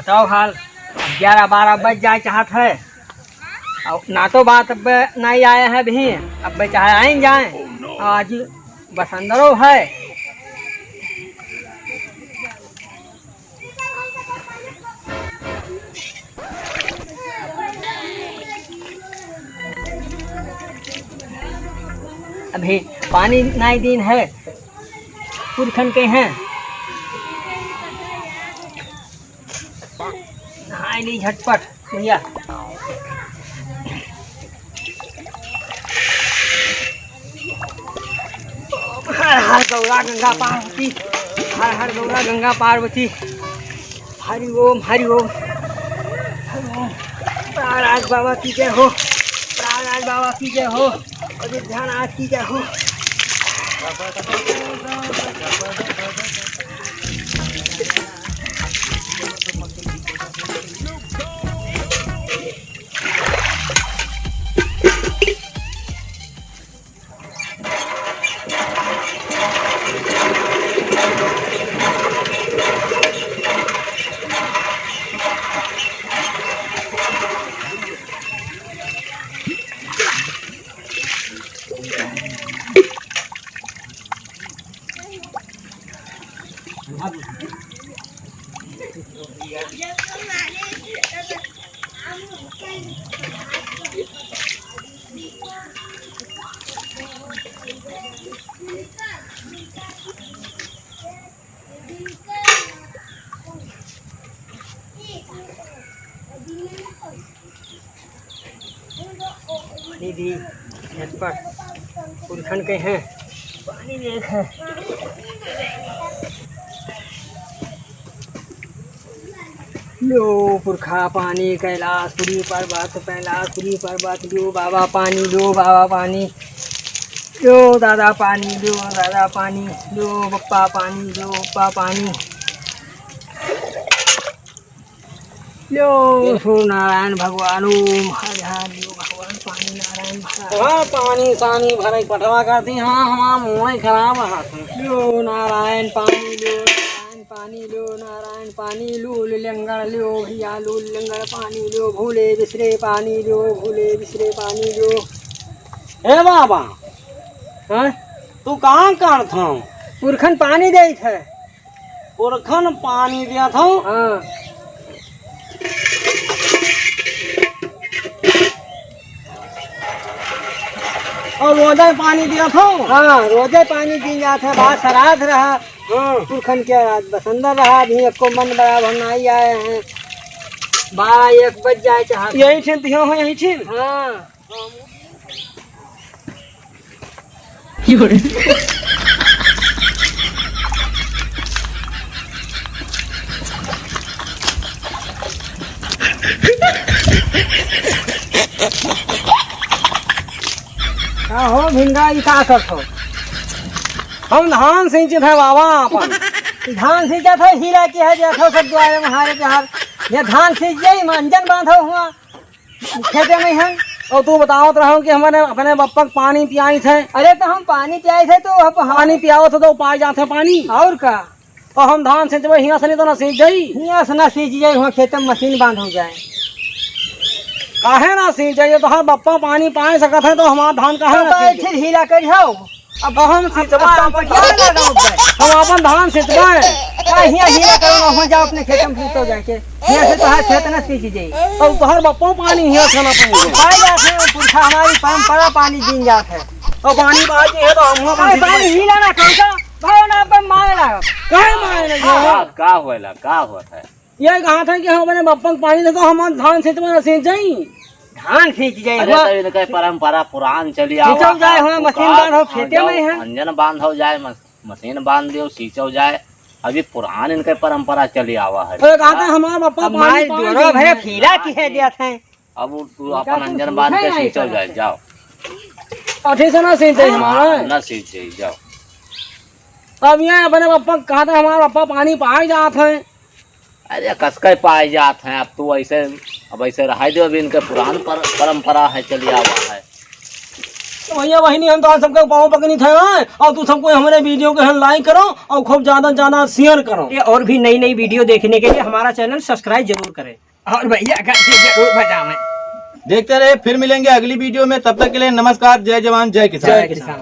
बताओ हाल। 11-12 बज जाए चाहत है और ना तो बात अब नहीं आए हैं भी, अब चाहे आए जाए। आज बसंदरो है। अभी पानी नहीं दिन है, पुरखन के हैं। नहाए ली झटपट भैया। हर हर गौरा गंगा पार्वती, हर हर गौरा गंगा पार्वती। हरि ओम हरि ओम हरि ओम। प्रयागराज बाबा की जय हो, प्रयागराज बाबा की जय हो, अयोध्यानाथ की जय हो। दीदी झटपट पुरखन के हैं, पानी देख है। लो पुरखा पानी, कैलाशपुरी पर्वत, कैलाशपुरी पर्वत। लो बाबा पानी, लो बाबा पानी, लो दादा पानी, लो दादा पानी, लो बप्पा पानी, लो बप्पा पानी। लो नारायण भगवान ओम हर हर। लो भगवान पानी, नारायण भगवान। हाँ पानी सानी भरे पटवा करती। हाँ हमारा मुँह खराब है। लो नारायण पानी, लो नारायण पानी, लो नारायण पानी। लो लंगर, लो भैया लो लंगर पानी। लो भूले बिसरे पानी, लो भूले बिसरे पानी। लो हे बाबा, हाँ तू कहाँ कर था? पुरखन पानी दे थे। पुरखन पानी दिया था? हाँ और रोजा पानी दिया था? हाँ रोजे पानी दी जाते है। बात श्राद्ध रहा। हाँ पुरखन के आज बसंदर रहा। अभी को मन बराबर नहीं आए हैं। 12-1 बज जाए चाहत। यही छे दियो हो, यही छे। हाँ का हो भिंगा ई का करथो? हम धान सींचत है बाबा अपन। धान सींचा था हीरा के है देखो सब द्वारे महारे जहार। ये धान सींच जाई मंजन बांधो हुआ खेते में है। और तू बतावत रहो कि हमारे अपने बप्पा पानी पियाई थे। अरे तो हम पानी पियाए थे तो पानी पियाओ तो पाए जाते पानी। और का तो हम धान सींचबे हियां से नहीं तो ना सींच जाई। हियां से ना सींच जाए हुआ खेत में मशीन बांध हो जाए। काहे ना सींच जाइए? तो हम बप्पा पानी पाए सकत है तो हमारा धान काहे ना सींच? फिर हीरा कर जाओ। अब हम सींचबा हम अपन धान सींचबे। हियां हीरा करो हो जाओ अपने खेत में सींचो जाके। हियां से तो हर खेत ना सींच जाए। और तोहर बप्पा पानी हियां से ना पाए। पाए जाते हैं पुरखा हमारी परंपरा पानी दिन जात है। और पानी पाए है तो हम पानी हीरा ना कौन भाव ना पर मारेला। काहे मारे का होएला का होत है? ये कहा था कि हम अपने बप्पा को पानी दे तो हम धान सींचबे ना सींच जाई। धान सींच जाए अरे हुआ तो इनके परंपरा पुरान चली सींचो जाए हुआ मशीन बांधो खेते में है। अंजन बांधो जाए, मशीन बांध दियो, सींचो जाए। अभी पुरान इनके परंपरा चली आवा है। तो कहा था हमारा बप्पा अब माल पानी दोनों भरे खीरा की है दिया थे। अब तू अपन अंजन बांध के सींचो जाए, जाओ। अठी से ना सींच जाई हमारा ना सींचे जाओ। अब ये अपने बप्पा कहा था हमारा बप्पा पानी पाए जात है। अरे कसके पाए जात हैं। अब तू ऐसे अब ऐसे रह दो। अभी इनके पुरान परंपरा है चली आवा है। तो भैया वही हम तो आज सबके पाँव पकनी थे और तू सबको हमारे वीडियो के लाइक करो और खूब ज्यादा से ज्यादा शेयर करो। ये और भी नई नई वीडियो देखने के लिए हमारा चैनल सब्सक्राइब जरूर करें और भैया घंटी जरूर बजाएं। देखते रहे, फिर मिलेंगे अगली वीडियो में। तब तक के लिए नमस्कार। जय जवान जय किसान। जय किसान।